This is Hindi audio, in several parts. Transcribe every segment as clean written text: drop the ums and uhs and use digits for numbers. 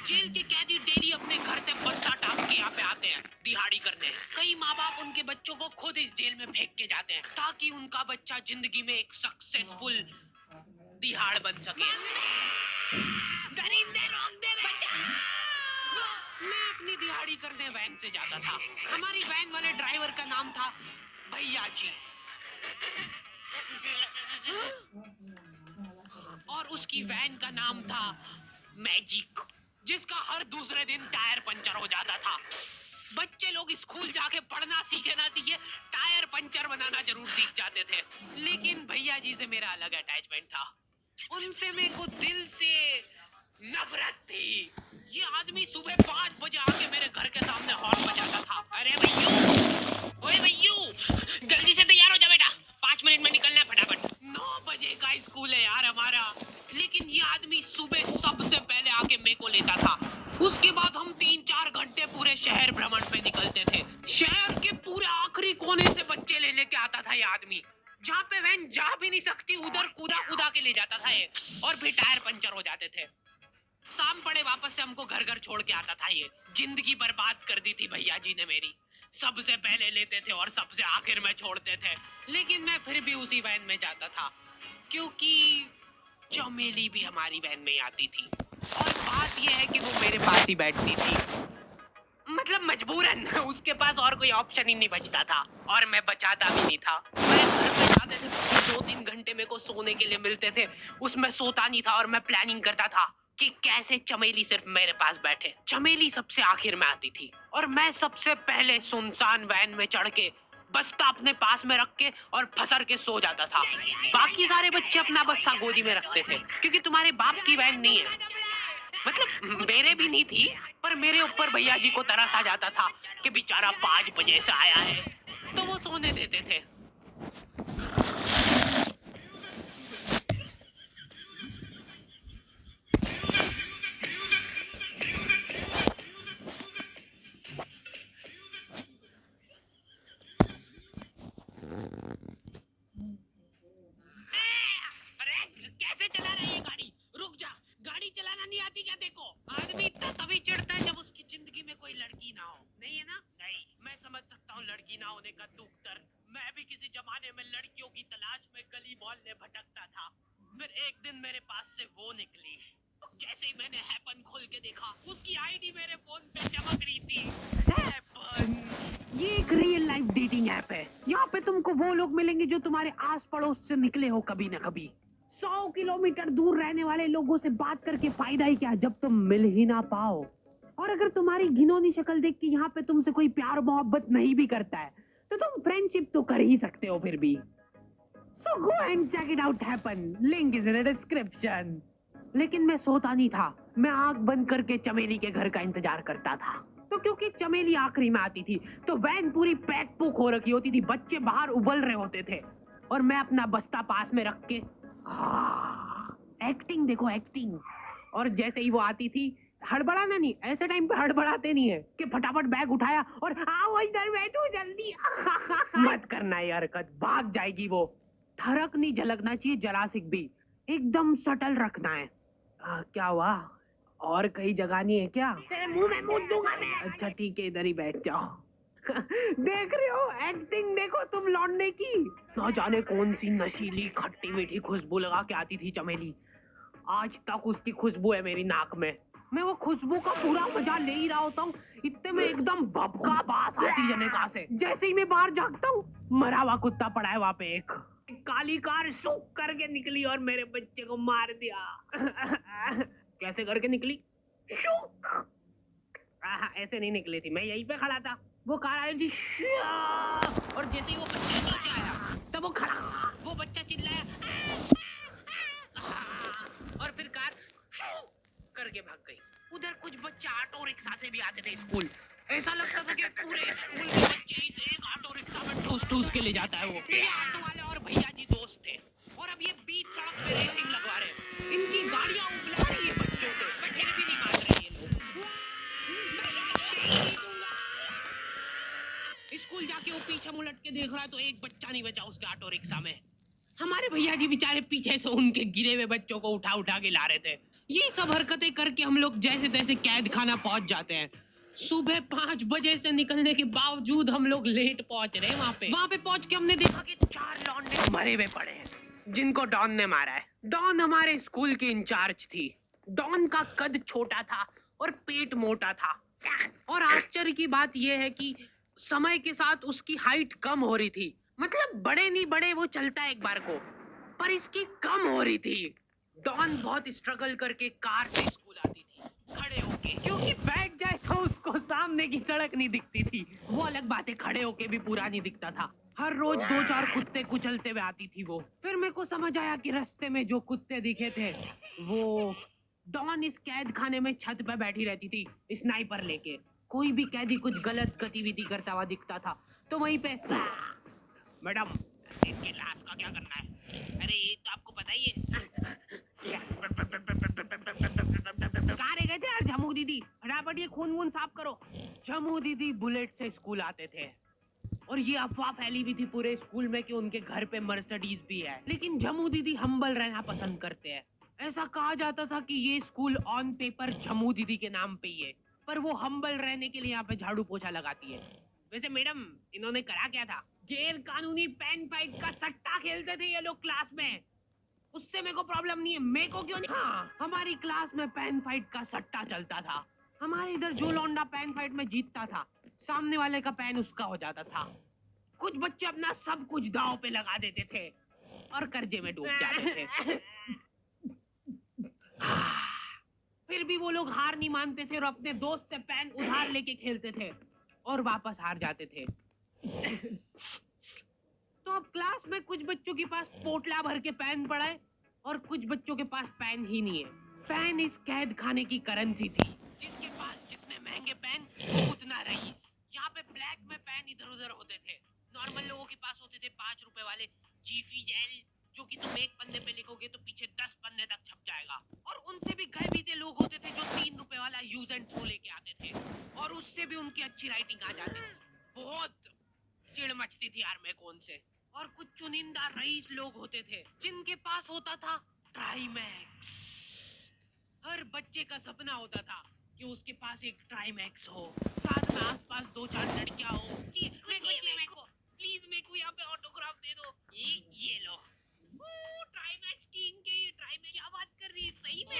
जेल के कैदी डेली अपने घर से बस्ता टांग के यहाँ पे आते हैं दिहाड़ी करने। कई माँ बाप उनके बच्चों को खुद इस जेल में फेंक के जाते हैं ताकि उनका बच्चा जिंदगी में एक सक्सेसफुल दिहाड़ बन सके। दरिंदे रोक दे बच्चा। मैं अपनी दिहाड़ी करने वैन से जाता था। हमारी वैन वाले ड्राइवर का नाम था भैया जी और उसकी वैन का नाम था मैजिक, जिसका हर दूसरे दिन टायर पंचर हो जाता था। बच्चे लोग स्कूल जाके पढ़ना सीखे ना सीखे टायर पंचर बनाना जरूर सीख जाते थे। लेकिन भैया जी से मेरा अलग अटैचमेंट था। उनसे मेरे को दिल से नफरत थी। ये आदमी सुबह 5 बजे आके मेरे घर के सामने हॉर्न बजाता था। अरे भैयू, ओए भैयू, जल्दी से तैयार हो जा बेटा, 5 मिनट में निकलना है फटाफट। 9 बजे का स्कूल है यार हमारा। लेकिन ये आदमी सुबह सबसे पहले आके मेरे को लेता था। उसके बाद हम 3-4 घंटे पूरे शहर भ्रमण पे निकलते थे। शहर के पूरे आखिरी कोने से बच्चे ले लेके आता था ये आदमी। जहाँ पे वैन जा भी नहीं सकती उधर कूदा कूदा के ले जाता था ये, और फिर टायर पंचर हो जाते थे। शाम पड़े वापस से हमको घर घर छोड़ के आता था ये। जिंदगी बर्बाद कर दी थी भैया जी ने मेरी। सबसे पहले लेते थे और सबसे आखिर में छोड़ते थे। लेकिन मैं फिर भी उसी वैन में जाता था क्योंकि चमेली भी हमारी वैन में आती थी। और बात यह है कि वो मेरे पास ही बैठती थी, मतलब मजबूरन। उसके पास और कोई ऑप्शन ही नहीं बचता था और मैं बचाता भी नहीं था। मैं घर पे जाते थे, 2-3 घंटे मेरे को सोने के लिए मिलते थे, उसमें सोता नहीं था और मैं प्लानिंग करता था कि कैसे चमेली सिर्फ मेरे पास बैठे। चमेली सबसे आखिर में आती थी और मैं सबसे पहले सुनसान वैन में चढ़ के बस्ता अपने पास में रख के और फसर के सो जाता था। बाकी सारे बच्चे अपना बस्ता गोदी में रखते थे क्योंकि तुम्हारे बाप की वैन नहीं है, मतलब मेरे भी नहीं थी। पर मेरे ऊपर भैया जी को तरस आ जाता था कि बेचारा 5 बजे से आया है, तो वो सोने देते थे। अरे कैसे चला रही है गाड़ी? रुक जा, गाड़ी चलाना नहीं आती क्या? देखो, आदमी इतना तभी चिढ़ता है जब उसकी जिंदगी में कोई लड़की ना हो। नहीं है ना? नहीं, मैं समझ सकता हूँ लड़की ना होने का दुख दर्द। मैं भी किसी जमाने में लड़कियों की तलाश में गली मोहल्ले भटकता था। फिर एक दिन मेरे पास से वो निकली। जैसे ही मैंने हैपन खोल के देखा, उसकी आईडी मेरे फोन पे चमक रही थी। हैपन, ये एक रियल लाइफ डेटिंग ऐप है। यहाँ पे तुमको वो लोग मिलेंगे जो तुम्हारे आस पड़ोस से निकले हो कभी ना कभी। 100 किलोमीटर दूर रहने वाले लोगों से बात करके फायदा ही क्या जब तुम मिल ही ना पाओ। और अगर तुम्हारी घिनौनी शक्ल देख के यहाँ पे तुमसे कोई प्यार मोहब्बत नहीं भी करता है तो तुम फ्रेंडशिप तो कर ही सकते हो फिर भी। So go and check it out happen. Link is in the description. लेकिन मैं सोता नहीं था। मैं आंख बंद करके चमेली के घर का इंतजार करता था। तो क्योंकि चमेली आखिरी में आती थी तो वैन पूरी पैक पुक हो रखी होती थी, बच्चे बाहर उबल रहे होते थे और मैं अपना बस्ता पास में रख के एक्टिंग देखो एक्टिंग। और जैसे ही वो आती थी, हड़बड़ाना नहीं, ऐसे टाइम पे हड़बड़ाते नहीं है कि फटाफट बैग उठाया और आओ इधर बैठो जल्दी। मत करना ये हरकत, भाग जाएगी वो। ठरक नहीं झलकना चाहिए जरा सिक भी, एकदम सटल रखना है। क्या हुआ? और कहीं जगह नहीं है क्या? तेरे मुंह में मुंह दूंगा मैं। अच्छा ठीक है, इधर ही बैठ जाओ। देख रहे हो एक्टिंग, देखो तुम लौंडे की। ना जाने कौन सी नशीली खट्टी मीठी खुशबू लगा के आती थी चमेली। आज तक उसकी खुशबू है मेरी नाक में। मैं वो खुशबू का पूरा मजा ले ही रहा होता हूँ, इतने में एकदम भभका बास आती जनेका से। जैसे ही मैं बाहर झांकता हूँ, मरा हुआ कुत्ता पड़ा है वहाँ पे। एक काली कार सूख करके निकली और मेरे बच्चे को मार दिया। कैसे करके निकली? शूक। ऐसे नहीं निकली थी, मैं यहीं पे खड़ा था, वो कार आई थी और जैसे ही वो बच्चा नीचे आया तब वो खड़ा, वो बच्चा चिल्लाया और फिर कार करके भाग गई। उधर कुछ बच्चे ऑटो रिक्शा से भी आते थे स्कूल। ऐसा लगता था कि पूरे स्कूल के बच्चे इस एक ऑटो रिक्शा में ठूस ठूस के ले जाता है वो। ये ऑटो वाले और भैया जी दोस्त थे और अब ये बीच सड़क पे रेसिंग लगवा रहे। इनकी गाड़ियां उबला रही है बच्चों से, पर फिर भी नहीं मान रहे ये लोग। स्कूल जाके वो पीछे मुलट के देख रहा है तो एक बच्चा नहीं बचा उसके ऑटो रिक्शा में। हमारे भैया जी बेचारे पीछे से उनके गिरे हुए बच्चों को उठा उठा के ला रहे थे। ये सब हरकतें करके हम लोग जैसे तैसे कैद खाना पहुंच जाते हैं। सुबह 5 बजे से निकलने के बावजूद हम लोग लेट पहुंच रहे हैं वहां पे पहुंच के हमने देखा कि 4 लौंडे मरे हुए पड़े हैं जिनको डॉन ने मारा है। डॉन हमारे स्कूल की इंचार्ज थी। डॉन का कद छोटा था और पेट मोटा था। और आश्चर्य की बात यह है कि समय के साथ उसकी हाइट कम हो रही थी। मतलब बड़े नहीं बड़े वो चलता है एक बार को, पर इसकी कम हो रही थी। डॉन बहुत स्ट्रगल करके कार से स्कूल आती थी खड़े होके, क्योंकि बैठ जाए तो उसको सामने की सड़क नहीं दिखती थी। वो अलग बात है, खड़े होके भी पूरा नहीं दिखता था। हर रोज 2-4 कुत्ते कुचलते हुए आती थी वो। फिर मेरे को समझ आया कि रास्ते में जो कुत्ते दिखे थे वो डॉन इस कैद खाने में छत पे बैठी रहती थी स्नाइपर लेके। कोई भी कैदी कुछ गलत गतिविधि करता हुआ दिखता था तो वहीं पे, मैडम इनके लाश का क्या करना है? अरे ये तो आपको पता ही है। कहाँ रह गए थे यार झमू दीदी? फटाफट ये खून वून साफ करो। झमू दीदी बुलेट से स्कूल आते थे और ये अफवाह फैली हुई थी पूरे स्कूल में कि उनके घर पे मर्सिडीज भी है। लेकिन झमू दीदी हम्बल रहना पसंद करते हैं। ऐसा कहा जाता था कि ये स्कूल ऑन पेपर झमू दीदी के नाम पे ही है, पर वो हम्बल रहने के लिए यहाँ पे झाड़ू पोछा लगाती है। वैसे मैडम इन्होंने करा क्या था? गैर कानूनी पेन फाइट का सट्टा खेलते थे ये लोग क्लास में। उससे मेरे को प्रॉब्लम नहीं है, मेरे को क्यों नहीं? हाँ, हमारी क्लास में पेन फाइट का सट्टा चलता था। हमारे इधर जो लौंडा पेन फाइट में जीतता था, सामने वाले का पेन उसका हो जाता था। कुछ बच्चे अपना सब कुछ दांव पे लगा देते थे और कर्जे में डूब जाते थे। फिर भी वो लोग हार नहीं मानते थे और अपने दोस्त से पेन उधार लेके खेलते थे और वापस हार जाते थे। तो अब क्लास में कुछ बच्चों के पास पोटला भर के पेन पड़ा है और कुछ बच्चों के पास पेन ही नहीं है। पेन इस कैद खाने की करेंसी थी। जिसके पास जितने महंगे पेन उतना रईस। यहाँ पे ब्लैक में पेन इधर उधर होते थे। नॉर्मल लोगों के पास होते थे 5 रुपए वाले जीफी जेल, जो कि तुम एक पन्ने पे लिखोगे तो पीछे 10 पन्ने तक छप जाएगा। और उनसे भी गए बीते लोग होते थे जो 3 रुपए वाला यूज एंड थ्रो लेके आते थे और उससे भी उनकी अच्छी राइटिंग आ जाती थी। बहुत चिढ़ मचती थी यार मेरे को उनसे। और कुछ चुनिंदा रईस लोग होते थे जिनके पास होता था ट्राईमैक्स। हर बच्चे का सपना होता था कि उसके पास एक ट्राईमैक्स हो, साथ में आसपास 2-4 लड़कियां हो। जी, मेरे को प्लीज मेरे को यहाँ पे ऑटोग्राफ दे दो। ये लो। ट्राईमैक्स किंग के ये ट्राईमैक्स क्या बात कर रही है? सही में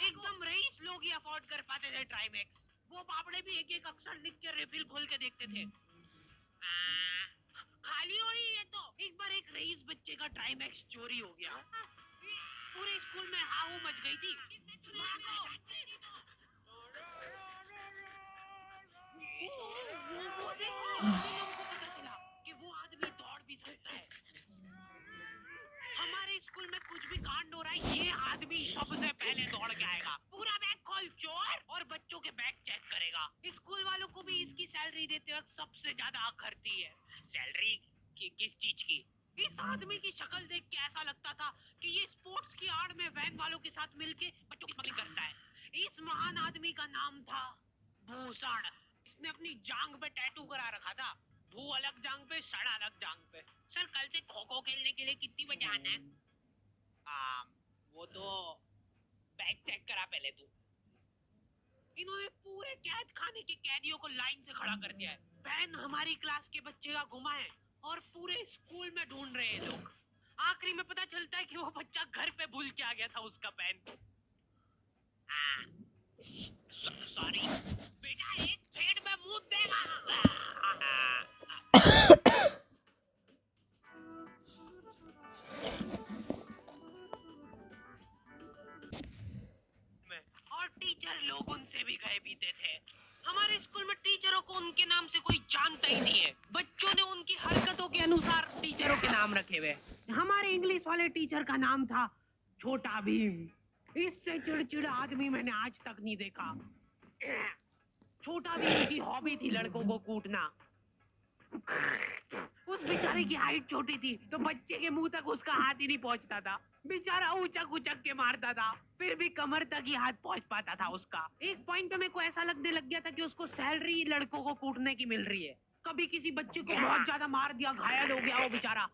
एकदम रईस लोग ही अफोर्ड कर पाते थे ट्राईमैक्स। वो बाबड़े भी एक एक अक्षर लिख के रिफिल खोल के देखते थे। खाली हो रही है तो एक बार एक रईस बच्चे का ट्राईमैक्स चोरी हो गया। पूरे स्कूल में हाहू मच गई थी। वो देखो, फिर हमको पता चला कि वो आदमी दौड़ भी सकता है। हमारे स्कूल में कुछ भी कांड हो रहा है, ये आदमी सबसे पहले दौड़ के आएगा। पूरा बैग खोल चोर, और बच्चों के बैग चेक करेगा। स्कूल वालों को भी इसकी सैलरी देते वक्त सबसे ज्यादा अखरती है। सैलरी किस चीज की? इस आदमी की शक्ल देख के ऐसा लगता था कि ये स्पोर्ट्स की आड़ में वैन वालों के साथ मिलके बच्चों की स्मगलिंग करता है। इस महान आदमी का नाम था भूषण। इसने अपनी जांग पे टैटू करा रखा था, भू अलग जांग पे, सड़ अलग जांग पे। सर कल से खो खो खेलने के लिए कितनी बजे आना है? वो तो बैग चेक करा पहले तू। इन्होंने पूरे कैद खाने के कैदियों को लाइन से खड़ा कर दिया है। पेन हमारी क्लास के बच्चे का गुमा है और पूरे स्कूल में ढूंढ रहे हैं लोग। आखिरी में पता चलता है कि वो बच्चा घर पे भूल के आ गया था उसका पेन। सॉरी बेटा, एक पेड़ में मुंह देगा। और टीचर लोग उनसे भी गए बीते थे। हमारे स्कूल में टीचरों को उनके नाम से कोई जानता ही नहीं है। बच्चों ने उनकी हरकतों के अनुसार टीचरों के नाम रखे हुए। हमारे इंग्लिश वाले टीचर का नाम था छोटा भीम। इससे चिड़चिड़ा आदमी मैंने आज तक नहीं देखा। छोटा भीम की हॉबी थी लड़कों को कूटना। उस बेचारे की हाइट छोटी थी तो बच्चे के मुंह तक उसका हाथ ही नहीं पहुंचता था। बेचारा उचक उचक के मारता था, फिर भी कमर तक ही हाथ पहुंच पाता था उसका। एक पॉइंट पे मेरे को ऐसा लगने लग गया था कि उसको सैलरी लड़कों को कूटने की मिल रही है। कभी किसी बच्चे को बहुत ज्यादा मार दिया, घायल हो गया वो बेचारा,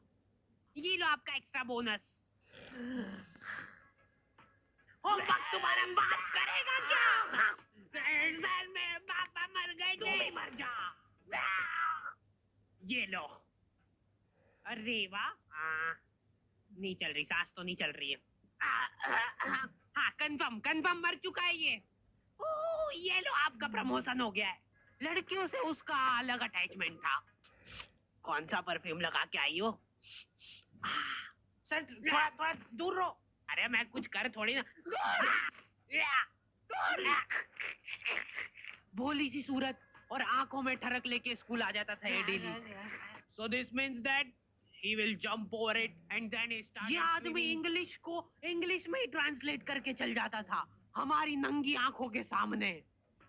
ये लो आपका एक्स्ट्रा बोनस। होमवर्क तुम्हारा बाप करेगा क्या? सर मेरे पापा मर गए थे। तू भी मर जा। ये लो। अरे वाह। नहीं चल रही, सांस तो नहीं चल रही है। हाँ, कंफर्म कंफर्म मर चुका है ये। ओह, ये लो, आपका प्रमोशन हो गया है। लड़कियों से उसका अलग अटैचमेंट था। कौन सा परफ्यूम लगा के आई हो? सर थोड़ा थोड़ा दूर रहो। अरे मैं कुछ कर थोड़ी ना। भोली सी सूरत और आंखों में ठरक लेके स्कूल आ जाता था ये daily. So this means that he will jump over it and then he started. ये आदमी इंग्लिश को इंग्लिश में ही ट्रांसलेट करके चल जाता था हमारी नंगी आंखों के सामने।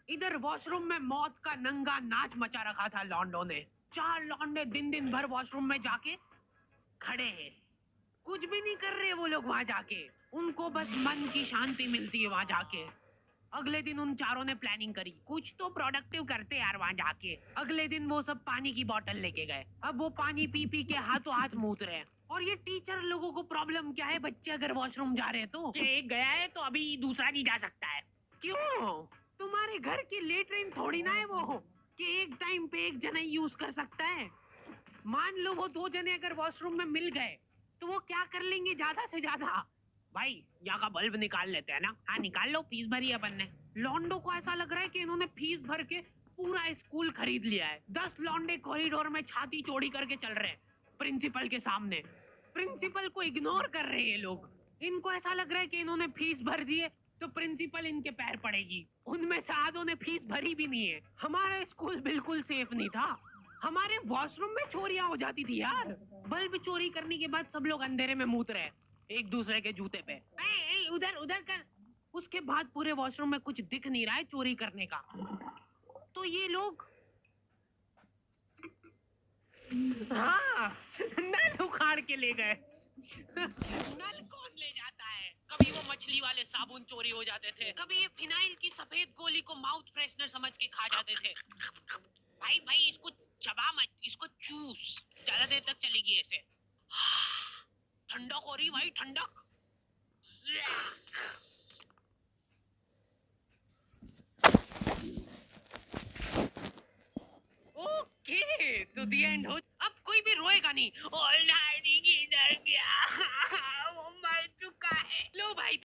इधर वॉशरूम में मौत का नंगा नाच मचा रखा था लॉन्डो ने। 4 लौंडे दिन दिन भर वॉशरूम में जाके खड़े हैं, कुछ भी नहीं कर रहे वो लोग वहां जाके। उनको बस मन की शांति मिलती है वहां जाके। अगले दिन उन चारों ने प्लानिंग करी, कुछ तो प्रोडक्टिव करते यार वहां जाके। अगले दिन वो सब पानी की बोतल लेके गए। अब वो पानी पी पी के हाथों हाथ मूत रहे हैं। और ये टीचर लोगों को प्रॉब्लम क्या है, बच्चे अगर वॉशरूम जा रहे हैं तो कि एक गया है तो अभी दूसरा नहीं जा सकता है। क्यों? तुम्हारे घर की लेटरिन थोड़ी ना है वो कि एक टाइम पे एक जना ही यूज कर सकता है। मान लो वो 2 जने अगर वॉशरूम में मिल गए तो वो क्या कर लेंगे ज्यादा से ज्यादा? भाई यहाँ का बल्ब निकाल लेते हैं ना। हाँ निकाल लो, फीस भरी है अपन ने। लॉन्डो को ऐसा लग रहा है कि इन्होंने फीस भर के पूरा स्कूल खरीद लिया है। 10 लॉन्डे कॉरिडोर में छाती चौड़ी करके चल रहे हैं प्रिंसिपल के सामने। प्रिंसिपल को इग्नोर कर रहे हैं ये लोग। इनको ऐसा लग रहा है कि इन्होंने फीस भर दी है तो प्रिंसिपल इनके पैर पड़ेगी। उनमें से आधों ने फीस भरी भी नहीं है। हमारा स्कूल बिल्कुल सेफ नहीं था। हमारे वॉशरूम में चोरियां हो जाती थी यार। बल्ब चोरी करने के बाद सब लोग अंधेरे में मूत रहे एक दूसरे के जूते पे। उधर उधर कर। उसके बाद पूरे वॉशरूम में कुछ दिख नहीं रहा है चोरी करने का। तो ये लोग हाँ नल उखाड़ के ले गए। नल कौन ले जाता है? कभी वो मछली वाले साबुन चोरी हो जाते थे, कभी ये फिनाइल की सफेद गोली को माउथ फ्रेशनर समझ के खा जाते थे। भाई भाई इसको चबा मत, इसको चूस। ज्यादा देर तक चलेगी ऐसे। ठंडक हो रही भाई, ठंडक। ओके तो द एंड हो। अब कोई भी रोएगा नहीं। और किधर गया? वो मर चुका है। लो भाई